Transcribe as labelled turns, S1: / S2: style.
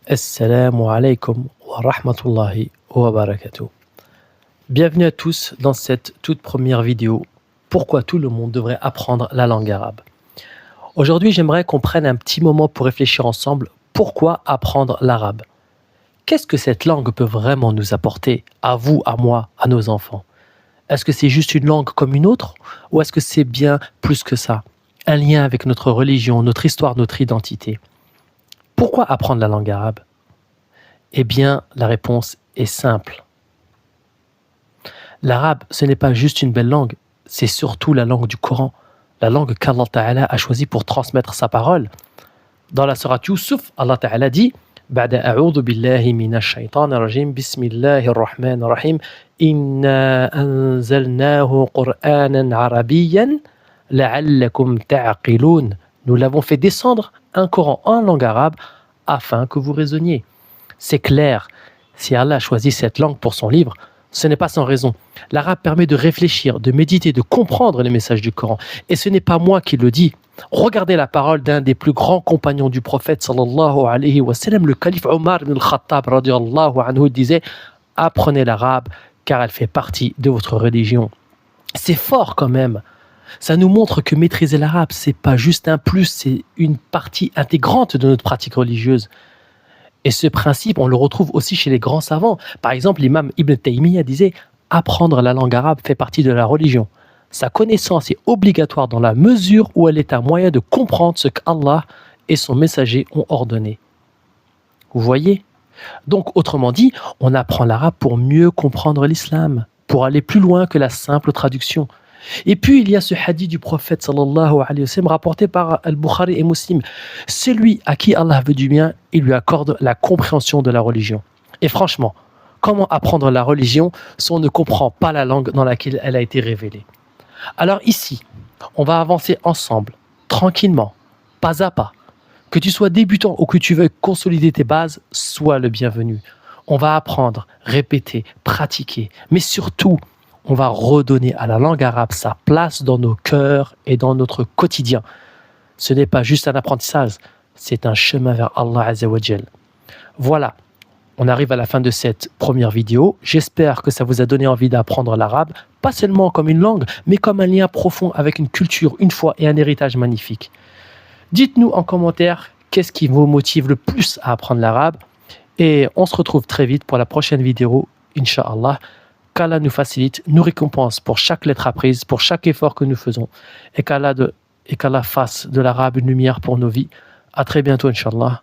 S1: Assalamu alaikum wa rahmatullahi wa barakatuh. Bienvenue à tous dans cette toute première vidéo. Pourquoi tout le monde devrait apprendre la langue arabe? Aujourd'hui, j'aimerais qu'on prenne un petit moment pour réfléchir ensemble. Pourquoi apprendre l'arabe? Qu'est-ce que cette langue peut vraiment nous apporter, à vous, à moi, à nos enfants? Est-ce que c'est juste une langue comme une autre, ou est-ce que c'est bien plus que ça? Un lien avec notre religion, notre histoire, notre identité. Pourquoi apprendre la langue arabe? Eh bien, la réponse est simple. L'arabe, ce n'est pas juste une belle langue, c'est surtout la langue du Coran, la langue qu'Allah Ta'ala a choisie pour transmettre sa parole. Dans la sourate Yusuf, Allah Ta'ala dit بعد أعوذ بالله من الشيطان الرجيم بسم الله الرحمن الرحيم إنا أنزلناه قرآنا عربيا لعلكم تعقلون. Nous l'avons fait descendre un Coran en langue arabe afin que vous raisonniez. C'est clair, si Allah a choisi cette langue pour son livre, ce n'est pas sans raison. L'arabe permet de réfléchir, de méditer, de comprendre les messages du Coran. Et ce n'est pas moi qui le dis. Regardez la parole d'un des plus grands compagnons du prophète sallallahu alayhi wa sallam, le calife Omar ibn al-Khattab radiyallahu anhu disait « Apprenez l'arabe car elle fait partie de votre religion ». C'est fort quand même. Ça nous montre que maîtriser l'arabe, c'est pas juste un plus, c'est une partie intégrante de notre pratique religieuse. Et ce principe, on le retrouve aussi chez les grands savants. Par exemple, l'imam Ibn Taymiyyah disait « Apprendre la langue arabe fait partie de la religion. Sa connaissance est obligatoire dans la mesure où elle est un moyen de comprendre ce qu'Allah et son messager ont ordonné. » Vous voyez? Donc, autrement dit, on apprend l'arabe pour mieux comprendre l'islam, pour aller plus loin que la simple traduction. Et puis, il y a ce hadith du prophète sallallahu alayhi wa sallam rapporté par Al-Bukhari et Muslim. Celui à qui Allah veut du bien, il lui accorde la compréhension de la religion. Et franchement, comment apprendre la religion si on ne comprend pas la langue dans laquelle elle a été révélée? Alors ici, on va avancer ensemble, tranquillement, pas à pas. Que tu sois débutant ou que tu veuilles consolider tes bases, sois le bienvenu. On va apprendre, répéter, pratiquer, mais surtout, on va redonner à la langue arabe sa place dans nos cœurs et dans notre quotidien. Ce n'est pas juste un apprentissage, c'est un chemin vers Allah Azza wa Jal. Voilà, on arrive à la fin de cette première vidéo. J'espère que ça vous a donné envie d'apprendre l'arabe, pas seulement comme une langue, mais comme un lien profond avec une culture, une foi et un héritage magnifique. Dites-nous en commentaire qu'est-ce qui vous motive le plus à apprendre l'arabe. Et on se retrouve très vite pour la prochaine vidéo, Inch'Allah. Qu'Allah nous facilite, nous récompense pour chaque lettre apprise, pour chaque effort que nous faisons, et qu'Allah fasse de l'arabe une lumière pour nos vies. À très bientôt, Inch'Allah.